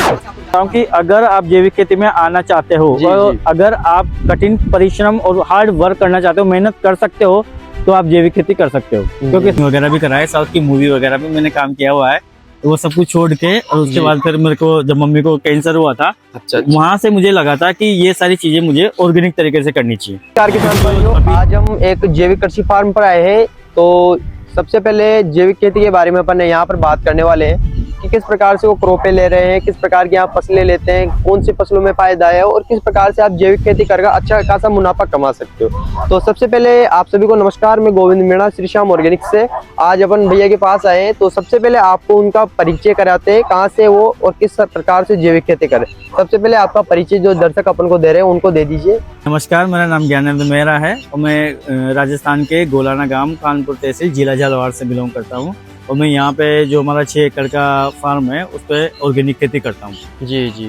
क्योंकि अगर आप जैविक खेती में आना चाहते हो और अगर आप कठिन परिश्रम और हार्ड वर्क करना चाहते हो, मेहनत कर सकते हो, तो आप जैविक खेती कर सकते हो। क्योंकि वगैरह भी कराए, साउथ की मूवी वगैरह भी मैंने काम किया हुआ है, तो वो सब कुछ छोड़ के और उसके बाद फिर मेरे को जब मम्मी को कैंसर हुआ था, वहाँ से मुझे लगा था कि ये सारी चीजें मुझे ऑर्गेनिक तरीके से करनी चाहिए। किसान भाइयों, आज हम एक जैविक कृषि फार्म पर आए हैं। तो सबसे पहले जैविक खेती के बारे में अपन यहाँ पर बात करने वाले हैं कि किस प्रकार से वो क्रोपे ले रहे हैं, किस प्रकार की आप फसलें लेते हैं, कौन सी फसलों में फायदा है और किस प्रकार से आप जैविक खेती करके अच्छा खासा मुनाफा कमा सकते हो। तो सबसे पहले आप सभी को नमस्कार, मैं गोविंद मीणा श्री श्याम ऑर्गेनिक से आज अपन भैया के पास आए हैं। तो सबसे पहले आपको उनका परिचय कराते हैं, कहाँ से वो और किस प्रकार से जैविक खेती करें। सबसे पहले आपका परिचय जो दर्शक अपन को दे रहे हैं उनको दे दीजिए। नमस्कार, मेरा नाम ज्ञानेंद्र मेहरा है और मैं राजस्थान के गोलाना गांव कानपुर तहसील जिला झालावाड़ से बिलोंग करता हूं। और मैं यहाँ पे जो हमारा 6 एकड़ का फार्म है उस पे ऑर्गेनिक खेती करता हूँ। जी जी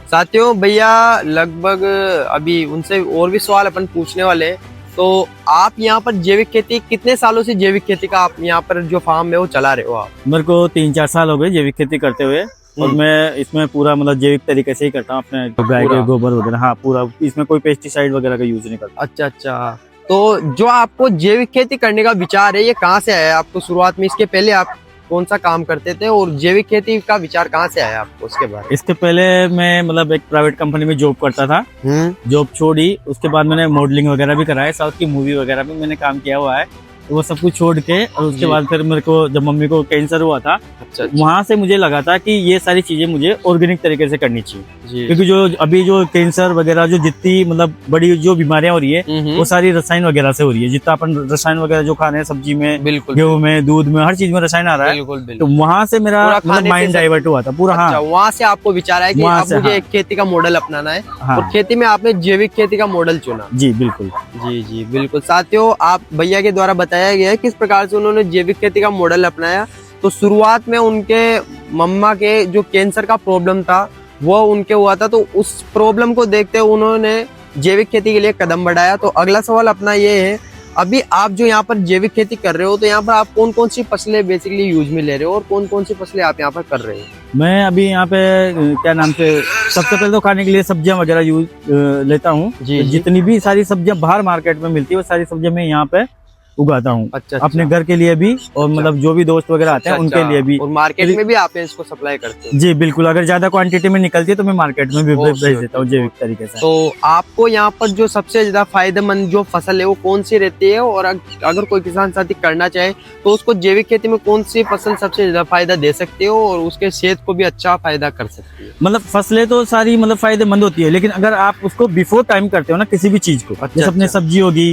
साथियों, भैया लगभग अभी उनसे और भी सवाल अपन पूछने वाले हैं। तो आप यहाँ पर जैविक खेती कितने सालों से जैविक खेती का आप यहाँ पर जो फार्म है वो चला रहे हो आप? मेरे को 3-4 साल हो गए जैविक खेती करते हुए और मैं इसमें पूरा मतलब जैविक तरीके से ही करता हूँ, अपने गाय के गोबर वगैरह। हाँ, पूरा इसमें कोई पेस्टिसाइड वगैरह का यूज नहीं करता। अच्छा अच्छा, तो जो आपको जैविक खेती करने का विचार है ये कहाँ से आया आपको शुरुआत में? इसके पहले आप कौन सा काम करते थे और जैविक खेती का विचार कहाँ से आया आपको उसके बाद? इसके पहले मैं मतलब एक प्राइवेट कंपनी में जॉब करता था। जॉब छोड़ी, उसके बाद मैंने मॉडलिंग वगैरह भी कराया, साउथ की मूवी वगैरह भी मैंने काम किया हुआ है। तो वो सब कुछ छोड़ के और उसके बाद फिर मेरे को जब मम्मी को कैंसर हुआ था, वहाँ से मुझे लगा था कि ये सारी चीजें मुझे ऑर्गेनिक तरीके से करनी चाहिए। क्योंकि जो अभी जो कैंसर वगैरह जो जितनी मतलब बड़ी जो बीमारियां हो रही है वो सारी रसायन वगैरह से हो रही है। जितना अपन रसायन वगैरह जो खा रहे हैं सब्जी में, गेहूं में, दूध में, हर चीज में रसायन आ रहा है। तो वहाँ से मेरा मतलब माइंड डाइवर्ट हुआ था पूरा। हाँ, वहाँ से आपको विचार आया कि अब मुझे एक खेती का मॉडल अपनाना है और खेती में आपने जैविक खेती का मॉडल चुना। जी बिल्कुल, जी जी बिल्कुल। साथियों, आप भैया के द्वारा बताया गया है किस प्रकार से उन्होंने जैविक खेती का मॉडल अपनाया। तो शुरुआत में उनके मम्मा के जो कैंसर का प्रॉब्लम था वो उनके हुआ था, तो उस प्रॉब्लम को देखते हुए उन्होंने जैविक खेती के लिए कदम बढ़ाया। तो अगला सवाल अपना ये है, अभी आप जो यहाँ पर जैविक खेती कर रहे हो तो यहाँ पर आप कौन कौन सी फसलें बेसिकली यूज में ले रहे हो और कौन कौन सी फसलें आप यहाँ पर कर रहे हो? मैं अभी यहाँ पे क्या नाम से सबसे पहले तो खाने के लिए सब्जियां वगैरह यूज लेता हूँ। जितनी भी सारी सब्जियां बाहर मार्केट में मिलती है वो सारी सब्जियां मैं यहाँ पे उगाता हूँ। अच्छा, अपने घर के लिए भी और मतलब जो भी दोस्त वगैरह आते हैं उनके लिए भी। और मार्केट में भी आप इसको सप्लाई करते हैं? जी बिल्कुल, अगर ज्यादा क्वांटिटी में निकलती है तो मैं मार्केट में भी भेज देता हूँ जैविक तरीके से। तो आपको यहाँ पर जो सबसे ज्यादा फायदेमंद जो फसल है वो कौन सी रहती है और अगर कोई किसान साथी करना चाहे तो उसको जैविक खेती में कौन सी फसल सबसे ज्यादा फायदा दे सकती हो और उसके सेहत को भी अच्छा फायदा कर सकती है? मतलब फसलें तो सारी मतलब फायदेमंद होती है, लेकिन अगर आप उसको बिफोर टाइम करते हो ना किसी भी चीज को, जैसे अपने सब्जी होगी,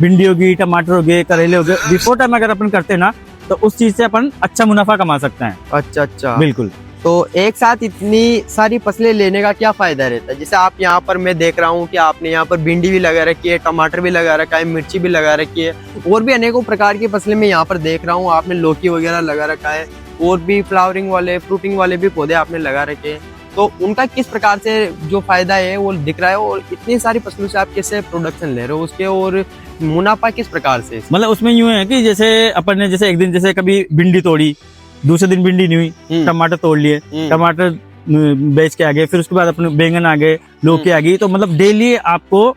भिंडी होगी, टमाटर हो गए, करेले हो गए, बिफोर टाइम अगर अपन करते हैं ना तो उस चीज से अपन अच्छा मुनाफा कमा सकते हैं। अच्छा अच्छा, बिल्कुल। तो एक साथ इतनी सारी फसलें लेने का क्या फायदा रहता है? जैसे आप यहाँ पर मैं देख रहा हूँ कि आपने यहाँ पर भिंडी भी लगा रखी है, टमाटर भी लगा रखा है, मिर्ची भी लगा रखी है और भी अनेकों प्रकार की फसलें मैं यहाँ पर देख रहा हूँ। आपने लौकी वगैरह लगा रखा है और भी फ्लावरिंग वाले, फ्रूटिंग वाले भी पौधे आपने लगा रखे हैं। तो उनका किस प्रकार से जो फायदा है वो दिख रहा है और इतनी सारी फसलों से आप कैसे प्रोडक्शन ले रहे हो उसके और मुनाफा किस प्रकार से? मतलब उसमें यूं है कि जैसे अपन ने जैसे एक दिन जैसे कभी भिंडी तोड़ी, दूसरे दिन भिंडी नहीं हुई, टमाटर तोड़ लिए, टमाटर बेच के आ गए, फिर उसके बाद अपने बैंगन आ गए, लौकी आ गई। तो मतलब डेली आपको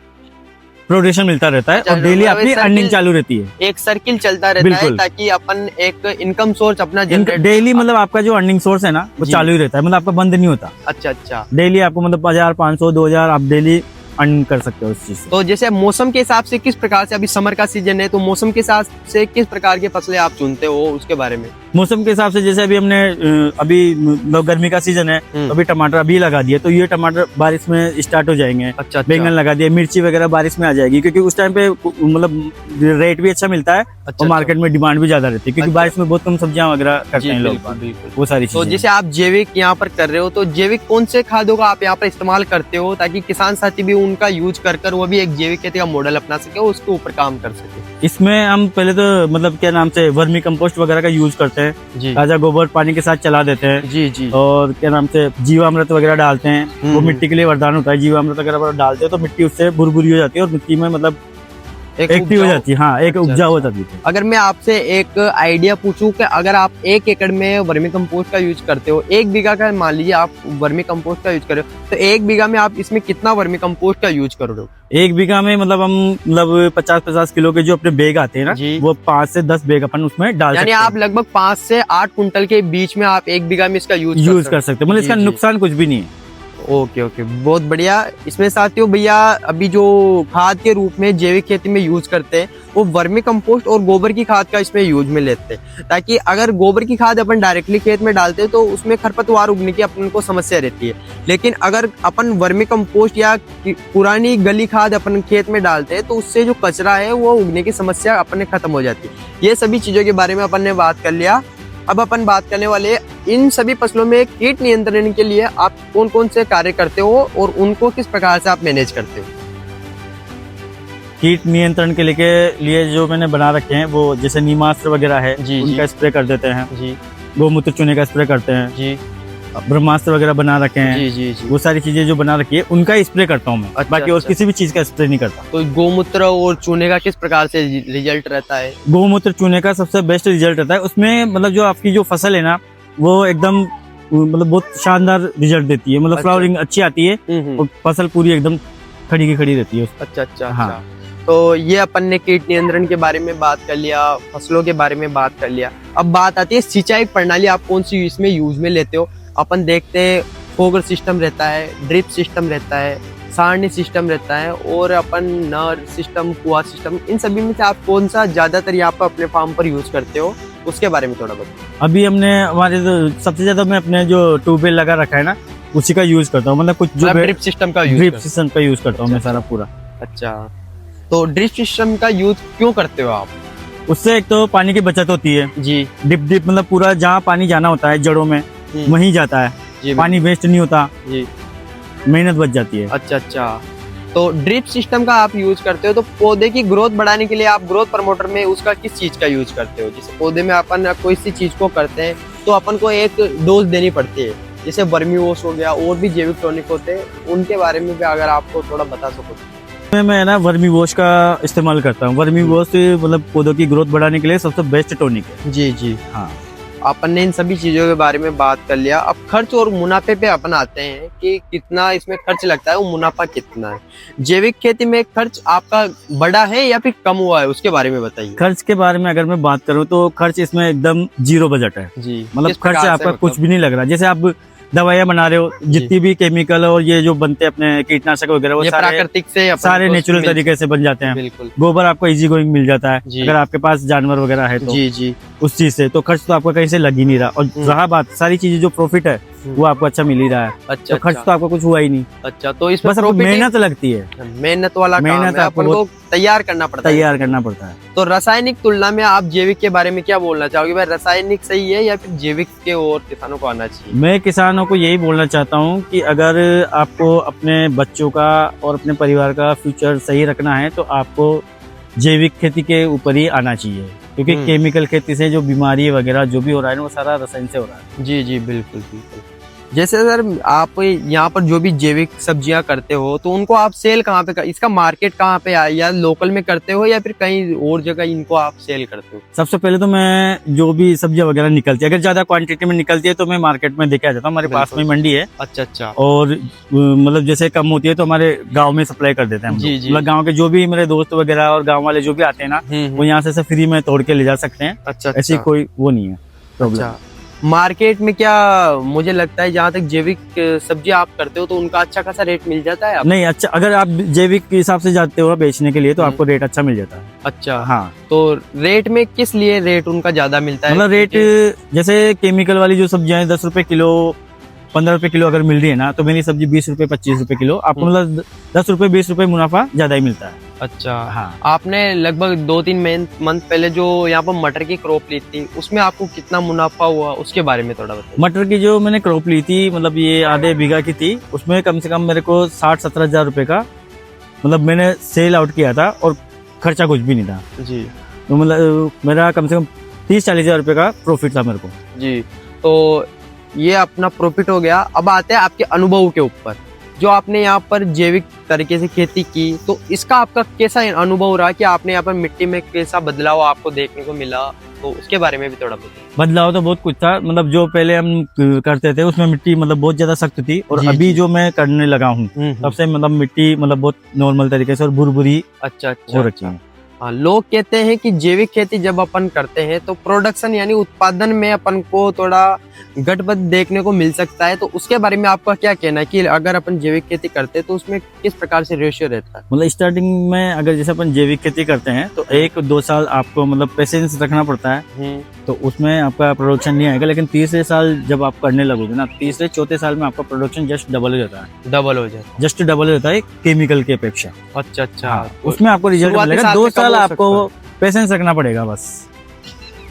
प्रोडक्शन मिलता रहता है और डेली अपनी अर्निंग चालू रहती है। एक सर्किल चलता रहता है ताकि अपन एक इनकम सोर्स अपना डेली मतलब आपका जो अर्निंग सोर्स है ना वो चालू ही रहता है, मतलब आपका बंद नहीं होता। अच्छा अच्छा, डेली आपको मतलब 1000, 500, 2000 आप डेली अर्न कर सकते हो उस चीज से। तो जैसे मौसम के हिसाब से किस प्रकार से, अभी समर का सीजन है तो मौसम के हिसाब से किस प्रकार की फसलें आप चुनते हो उसके बारे में? मौसम के हिसाब से जैसे अभी हमने अभी गर्मी का सीजन है तो अभी टमाटर अभी लगा दिए तो ये टमाटर बारिश में स्टार्ट हो जाएंगे। अच्छा, बैंगन लगा दिए, मिर्ची वगैरह बारिश में आ जाएगी क्योंकि उस टाइम पे मतलब रेट भी अच्छा मिलता है और मार्केट में डिमांड भी ज्यादा रहती है क्योंकि बारिश में बहुत कम सब्जियां वगैरह करते हैं लोग, वो सारी चीजें। तो जैसे आप जैविक यहाँ पर कर रहे हो तो जैविक कौन से खादों का आप यहाँ पर इस्तेमाल करते हो ताकि किसान साथी भी उनका यूज कर वो भी एक जैविक खेती का मॉडल अपना सके और उसके ऊपर काम कर सके? इसमें हम पहले तो मतलब क्या नाम से वर्मी कंपोस्ट वगैरह का यूज करते हैं, ताजा गोबर पानी के साथ चला देते हैं। जी जी। और क्या नाम से जीवामृत वगैरह डालते हैं, वो मिट्टी के लिए वरदान होता है। जीवामृत वगैरह डालते हैं तो मिट्टी उससे भुरभुरी हो जाती है और मिट्टी में मतलब एक्टिव हो उपजाऊ- जाती है। हाँ, एक अच्छा, उपजाऊ हो जाती है। अगर मैं आपसे एक आइडिया पूछूं कि अगर आप 1 एकड़ में वर्मी कंपोस्ट का यूज करते हो, 1 बीघा का मान लीजिए आप वर्मी कंपोस्ट का यूज कर रहे हो, तो 1 बीघा में आप इसमें कितना वर्मी कंपोस्ट का यूज कर रहे हो? 1 बीघा में मतलब हम मतलब 50-50 किलो के जो अपने बैग आते हैं ना, जी। वो 5 से 10 बैग अपन उसमें डाल यानी सकते आप लगभग 5 से 8 कुंटल के बीच में आप 1 बीघा में इसका यूज यूज कर सकते हैं। मतलब जी, इसका जी। नुकसान कुछ भी नहीं है। ओके ओके, बहुत बढ़िया। इसमें साथियों भैया अभी जो खाद के रूप में जैविक खेती में यूज करते हैं वो वर्मी कंपोस्ट और गोबर की खाद का इसमें यूज में लेते हैं, ताकि अगर गोबर की खाद अपन डायरेक्टली खेत में डालते हैं तो उसमें खरपतवार उगने की अपन को समस्या रहती है। लेकिन अगर अपन वर्मी कंपोस्ट या पुरानी गली खाद अपन खेत में डालते हैं तो उससे जो कचरा है वो उगने की समस्या अपन खत्म हो जाती है। ये सभी चीजों के बारे में अपन ने बात कर लिया। अब अपन बात करने वाले इन सभी फसलों में कीट नियंत्रण के लिए आप कौन कौन से कार्य करते हो और उनको किस प्रकार से आप मैनेज करते हो? कीट नियंत्रण के लिए जो मैंने बना रखे हैं वो जैसे नीमास्त्र वगैरह है, जी, उनका जी। स्प्रे कर देते हैं। जी गोमूत्र चूने का स्प्रे करते हैं। जी ब्रह्मास्त्र वगैरह बना रखे हैं। जी जी जी। वो सारी चीजें जो बना रखी है उनका स्प्रे करता हूँ मैं। अच्छा, बाकी और अच्छा। किसी भी चीज का स्प्रे नहीं करता। तो गोमूत्र और चूने का किस प्रकार से रिजल्ट रहता है? गोमूत्र चूने का सबसे बेस्ट रिजल्ट रहता है। उसमें मतलब जो आपकी जो फसल है ना वो एकदम मतलब बहुत शानदार रिजल्ट देती है। मतलब अच्छा। फ्लावरिंग अच्छी आती है और फसल पूरी एकदम खड़ी की खड़ी रहती है। अच्छा अच्छा हाँ। अच्छा। तो ये अपन ने कीट नियंत्रण के बारे में बात कर लिया, फसलों के बारे में बात कर लिया। अब बात आती है सिंचाई प्रणाली आप कौन सी इसमें यूज में लेते हो? अपन देखते हैं फोगर सिस्टम रहता है, ड्रिप सिस्टम रहता है, सारणी सिस्टम रहता है और अपन नर सिस्टम, कुआ सिस्टम, इन सभी में से आप कौन सा ज्यादातर यहाँ पर अपने फार्म पर यूज करते हो उसके बारे में थोड़ा बताओ। अभी हमने हमारे सबसे ज्यादा मैं अपने जो ट्यूबवेल लगा रखा है ना उसी का यूज करता हूँ। मतलब कुछ जो ड्रिप सिस्टम का यूज ड्रिप सिस्टम का यूज करता हूँ मैं सारा पूरा। अच्छा, तो ड्रिप सिस्टम का यूज क्यों करते हो आप? उससे एक तो पानी की बचत होती है। जी डिप डिप मतलब पूरा जहाँ पानी जाना होता है जड़ों में वहीं जाता है। जी पानी वेस्ट नहीं होता, जी। मेहनत बच जाती है। अच्छा अच्छा, तो ड्रिप सिस्टम का आप यूज करते हो तो पौधे की ग्रोथ बढ़ाने के लिए आप ग्रोथ प्रमोटर में उसका किस चीज का यूज करते हो? जैसे पौधे में अपन कोई सी चीज को करते हैं तो अपन को एक डोज देनी पड़ती है, जैसे वर्मी वॉश हो गया और भी जैविक टॉनिक होते हैं, उनके बारे में भी अगर आपको थोड़ा बता सको। मैं ना वर्मी वॉश का इस्तेमाल करता हूँ। वर्मी वॉश मतलब पौधों की ग्रोथ बढ़ाने के लिए सबसे बेस्ट टॉनिक है। जी जी हाँ, अपन ने इन सभी चीजों के बारे में बात कर लिया। अब खर्च और मुनाफे पे अपन आते हैं कि कितना इसमें खर्च लगता है और मुनाफा कितना है। जैविक खेती में खर्च आपका बड़ा है या फिर कम हुआ है, उसके बारे में बताइए। खर्च के बारे में अगर मैं बात करूँ तो खर्च इसमें एकदम 0 बजट है। जी, मतलब किस खर्च प्रकार से आपका मतलब? कुछ भी नहीं लग रहा। जैसे आप दवाइयाँ बना रहे हो, जितनी भी केमिकल और ये जो बनते हैं अपने कीटनाशक वगैरह वो ये सारे प्राकृतिक से अपन सारे को नेचुरल मिल- तरीके से बन जाते हैं। बिल्कुल। गोबर आपको इजी गोइंग मिल जाता है जी। अगर आपके पास जानवर वगैरह है तो जी जी उस चीज से। तो खर्च तो आपका कहीं से लग ही नहीं रहा। और रहा बात सारी चीजें जो प्रॉफिट है वो आपको अच्छा मिल ही रहा है। अच्छा तो खर्च तो आपको कुछ हुआ ही नहीं। अच्छा, तो इसमें बस आपको profit है? मेहनत लगती है, मेहनत वाला काम मेहनत है, आपको अपन को तैयार करना पड़ता है। तैयार करना पड़ता है। तो रासायनिक तुलना में आप जैविक के बारे में क्या बोलना चाहोगे? भाई रासायनिक सही है या फिर जैविक के और किसानों को आना चाहिए? मैं किसानों को यही बोलना चाहता हूँ कि अगर आपको अपने बच्चों का और अपने परिवार का फ्यूचर सही रखना है तो आपको जैविक खेती के ऊपर ही आना चाहिए, क्योंकि केमिकल खेती से जो बीमारी वगैरह जो भी हो रहा है वो सारा रसायन से हो रहा है। जी जी बिल्कुल बिल्कुल। जैसे सर आप यहाँ पर जो भी जैविक सब्जियां करते हो तो उनको आप सेल कहाँ पे इसका मार्केट कहाँ पे है? या लोकल में करते हो या फिर कहीं और जगह इनको आप सेल करते हो? सबसे पहले तो मैं जो भी सब्जियां वगैरह निकलती है, अगर ज्यादा क्वांटिटी में निकलती है तो मैं मार्केट में देके आ जाता हूँ। हमारे पास में मंडी है। अच्छा अच्छा। और मतलब जैसे कम होती है तो हमारे गांव में सप्लाई कर देते हैं हम जी, लोग। जी। मतलब गांव के जो भी मेरे दोस्त वगैरह और गांव वाले जो भी आते हैं ना वो यहाँ से फ्री में तोड़ के ले जा सकते हैं। अच्छा ऐसी अच्छा। कोई वो नहीं है प्रॉब्लम। अच्छा, मार्केट में क्या मुझे लगता है जहाँ तक जैविक सब्जी आप करते हो तो उनका अच्छा खासा रेट मिल जाता है आपको? नहीं, अच्छा अगर आप जैविक के हिसाब से जाते हो बेचने के लिए तो आपको रेट अच्छा मिल जाता है। अच्छा हाँ, तो रेट में किस लिए रेट उनका ज्यादा मिलता है? मतलब रेट जैसे केमिकल वाली जो सब्जियां हैं 10 रुपए किलो 15 रुपए किलो अगर मिल रही है ना तो मेरी सब्जी 20 रुपए 25 रुपए किलो आपको मतलब 10 रुपए 20 रुपए मुनाफा ज्यादा ही मिलता है। अच्छा हाँ, आपने लगभग 2-3 मंथ पहले जो यहाँ पर मटर की क्रॉप ली थी उसमें आपको कितना मुनाफा हुआ उसके बारे में थोड़ा बताइए। मटर की जो मैंने क्रॉप ली थी मतलब ये आधे बीघा की थी, उसमें कम से कम मेरे को 60-70 हजार रुपए का मतलब मैंने सेल आउट किया था और खर्चा कुछ भी नहीं था जी। तो मतलब मेरा कम से कम 30-40 हजार रुपए का प्रॉफिट था मेरे को। जी, तो ये अपना प्रॉफिट हो गया। अब आते हैं आपके अनुभव के ऊपर जो आपने यहाँ पर जैविक तरीके से खेती की, तो इसका आपका कैसा अनुभव रहा कि आपने यहाँ पर मिट्टी में कैसा बदलाव आपको देखने को मिला, तो उसके बारे में भी थोड़ा बताइए। बदलाव तो बहुत कुछ था, मतलब जो पहले हम करते थे उसमें मिट्टी मतलब बहुत ज्यादा सख्त थी, और जी, अभी जी। जो मैं करने लगा हूँ तब से मतलब मिट्टी मतलब बहुत नॉर्मल तरीके से और भुरभुरी अच्छा हो अच्छा रखी है। हाँ, लोग कहते हैं कि जैविक खेती जब अपन करते हैं तो प्रोडक्शन यानी उत्पादन में अपन को थोड़ा गड़बड़ देखने को मिल सकता है, तो उसके बारे में आपका क्या कहना है कि अगर अपन जैविक खेती करते हैं तो उसमें किस प्रकार से रेशियो रहता है? मतलब स्टार्टिंग में अगर जैसे अपन जैविक खेती करते हैं तो 1-2 साल आपको मतलब पेशेंस रखना पड़ता है, तो उसमें आपका प्रोडक्शन नहीं आएगा। लेकिन तीसरे साल जब आप करने लगोगे ना, तीसरे चौथे साल में आपका प्रोडक्शन जस्ट डबल हो जाता है, डबल हो जाता जस्ट डबल हो जाता है केमिकल के अपेक्षा। है। अच्छा अच्छा उसमें आपको रिजल्ट शुरुआती मिलेगा। साल 2 में कम साल हो आपको पेशेंस रखना पड़ेगा बस।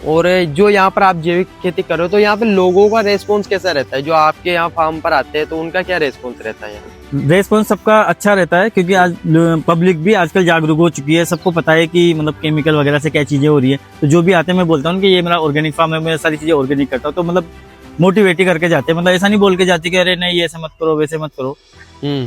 और जो यहाँ पर आप जैविक खेती कर रहे हो तो यहाँ पे लोगों का रेस्पॉन्स कैसा रहता है? जो आपके यहाँ फार्म पर आते हैं तो उनका क्या रेस्पॉन्स रहता है यहाँ? रेस्पॉन्स सबका अच्छा रहता है, क्योंकि आज पब्लिक भी आजकल जागरूक हो चुकी है, सबको पता है कि मतलब केमिकल वगैरह से क्या चीजें हो रही है। तो जो भी आते हैं मैं बोलता हूँ कि ये मेरा ऑर्गेनिक फार्म है, मैं सारी चीजें ऑर्गेनिक करता हूँ, तो मतलब मोटिवेट ही करके जाते हैं। मतलब ऐसा नहीं बोल के जाते कि अरे नहीं ये ऐसे मत करो वैसे मत करो,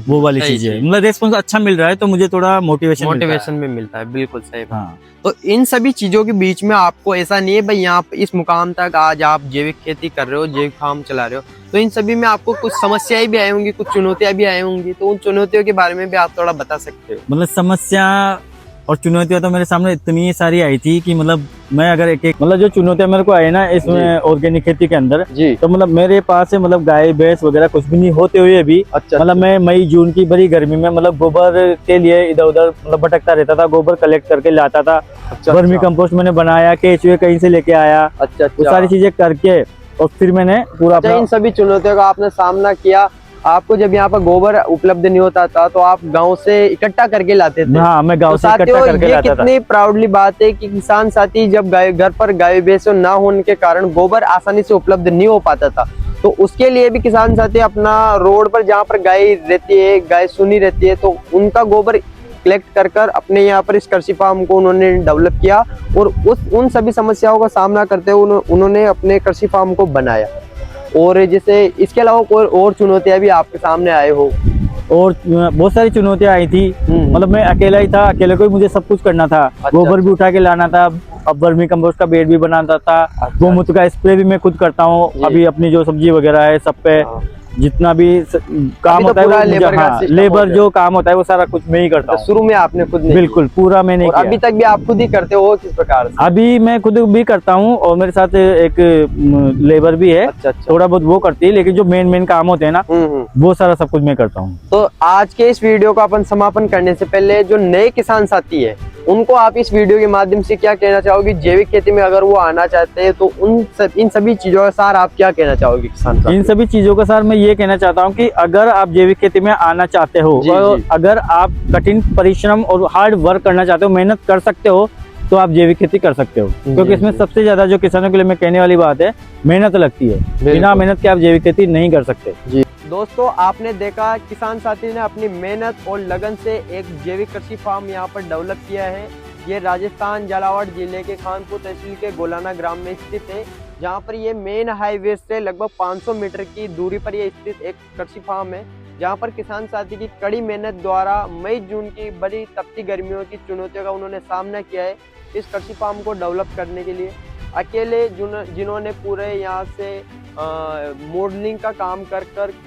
वो वाली सही चीजें। चीज। मतलब रेस्पॉन्स अच्छा मिल रहा है तो मुझे थोड़ा मोटिवेशन में मिलता है, बिल्कुल सही बात। हाँ। तो इन सभी चीजों के बीच में आपको ऐसा नहीं है भाई यहाँ पे इस मुकाम तक आज आप जैविक खेती कर रहे हो, जैविक फार्म चला रहे हो, तो इन सभी में आपको कुछ समस्याएं भी आई होंगी, कुछ चुनौतियां भी आई होंगी, तो उन चुनौतियों के बारे में भी आप थोड़ा बता सकते हो? मतलब समस्या और चुनौतियां तो मेरे सामने इतनी सारी आई थी कि मतलब मैं अगर एक मतलब जो चुनौतियां मेरे को आई ना इसमें ऑर्गेनिक खेती के अंदर, जी। तो मतलब मेरे पास से मतलब गाय भैंस वगैरह कुछ भी नहीं होते हुए भी अच्छा मतलब मैं मई जून की बड़ी गर्मी में मतलब गोबर के लिए इधर उधर मतलब भटकता रहता था, गोबर कलेक्ट करके लाता था। वर्मी कंपोस्ट मैंने बनाया, केचुए कहीं से लेके आया, अच्छा वो सारी चीजें करके और फिर मैंने पूरा अच्छा, इन सभी चुनौतियों का आपने सामना किया। आपको जब यहाँ पर गोबर उपलब्ध नहीं होता था तो आप गांव से इकट्ठा करके लाते थे। हाँ, मैं गांव तो से इकट्ठा साथियों करके ये लाता था। कितनी प्राउडली बात है कि किसान साथी जब घर पर गाय भैंस ना होने के कारण गोबर आसानी से उपलब्ध नहीं हो पाता था, तो उसके लिए भी किसान साथी अपना रोड पर जहाँ पर गाय रहती है, गाय सुनी रहती है, तो उनका गोबर कलेक्ट कर कर अपने यहाँ पर इस कृषि फार्म को उन्होंने डेवलप किया, और उन सभी समस्याओं का सामना करते हुए उन्होंने अपने कृषि फार्म को बनाया। और जैसे इसके अलावा कोई और चुनौतियां भी आपके सामने आए हो? और बहुत सारी चुनौतियां आई थी। मतलब मैं अकेला ही था, अकेले को ही मुझे सब कुछ करना था। गोबर भी उठा के लाना था, अब वर्मी कंपोस्ट का बेड भी बनाता था, गोमूत्र का स्प्रे भी मैं खुद करता हूँ। अभी अपनी जो सब्जी वगैरह है सब पे जितना भी काम होता है वो लेबर जो काम होता है वो सारा कुछ मैं ही करता हूँ। शुरू में आपने खुद नहीं? बिल्कुल पूरा मैंने किया। अभी तक भी आप खुद ही करते हो? किस प्रकार से? अभी मैं खुद भी करता हूँ और मेरे साथ एक लेबर भी है। अच्छा। थोड़ा बहुत वो करती है, लेकिन जो मेन काम होते हैं ना वो सारा सब कुछ मैं करता हूँ। तो आज के इस वीडियो का अपन समापन करने से पहले जो नए किसान साथी है उनको आप इस वीडियो के माध्यम से क्या कहना चाहोगे? जैविक खेती में अगर वो आना चाहते हैं तो इन सभी चीजों का सार आप क्या कहना चाहोगे किसान साथी? इन सभी चीजों का सार मैं ये कहना चाहता हूँ कि अगर आप जैविक खेती में आना चाहते हो और अगर आप कठिन परिश्रम और हार्ड वर्क करना चाहते हो, मेहनत कर सकते हो, तो आप जैविक खेती कर सकते हो। क्योंकि इसमें सबसे ज्यादा जो किसानों के लिए मैं कहने वाली बात है, मेहनत लगती है। बिना मेहनत के आप जैविक खेती नहीं कर सकते। दोस्तों, आपने देखा किसान साथी ने अपनी मेहनत और लगन से एक जैविक कृषि फार्म यहाँ पर डेवलप किया है। ये राजस्थान झालावाड़ जिले के खानपुर तहसील के गोलाना ग्राम में स्थित है, जहाँ पर ये मेन हाईवे से लगभग 500 मीटर की दूरी पर ये स्थित एक कृषि फार्म है, जहाँ पर किसान साथी की कड़ी मेहनत द्वारा मई जून की बड़ी तपती गर्मियों की चुनौतियों का उन्होंने सामना किया है इस कृषि फार्म को डेवलप करने के लिए। अकेले जिन्होंने पूरे यहाँ से मॉडलिंग का काम कर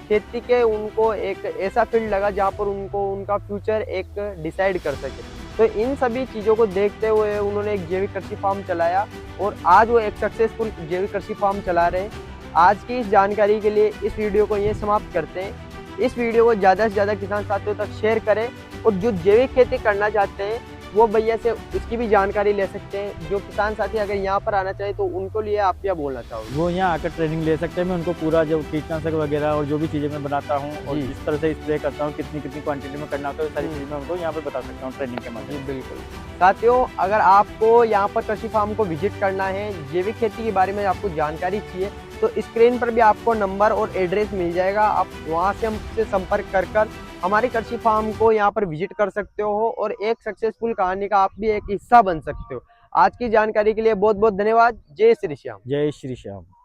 खेती के उनको एक ऐसा फील्ड लगा जहाँ पर उनको उनका फ्यूचर एक डिसाइड कर सके। तो इन सभी चीज़ों को देखते हुए उन्होंने एक जैविक कृषि फार्म चलाया और आज वो एक सक्सेसफुल जैविक कृषि फार्म चला रहे हैं। आज की इस जानकारी के लिए इस वीडियो को ये समाप्त करते हैं। इस वीडियो को ज़्यादा से ज़्यादा किसान साथियों तक शेयर करें और जो जैविक खेती करना चाहते हैं वो भैया से उसकी भी जानकारी ले सकते हैं। जो किसान साथी अगर यहाँ पर आना चाहे तो उनको लिए आप क्या बोलना चाहोगे? वो यहाँ आकर ट्रेनिंग ले सकते हैं। मैं उनको पूरा जो कीटनाशक वगैरह और जो भी चीज़ें मैं बनाता हूँ और जिस तरह से स्प्रे करता हूँ, कितनी क्वांटिटी में करना होता है, सारी चीज़ें मैं उनको यहाँ पर बता सकता हूँ ट्रेनिंग के माध्यम से। बिल्कुल साथियों, अगर आपको यहाँ पर कृषि फार्म को विजिट करना है, जैविक खेती के बारे में आपको जानकारी चाहिए, तो स्क्रीन पर भी आपको नंबर और एड्रेस मिल जाएगा। आप वहाँ से हमसे संपर्क कर हमारी कृषि फार्म को यहाँ पर विजिट कर सकते हो और एक सक्सेसफुल कहानी का आप भी एक हिस्सा बन सकते हो। आज की जानकारी के लिए बहुत बहुत धन्यवाद। जय श्री श्याम। जय श्री श्याम।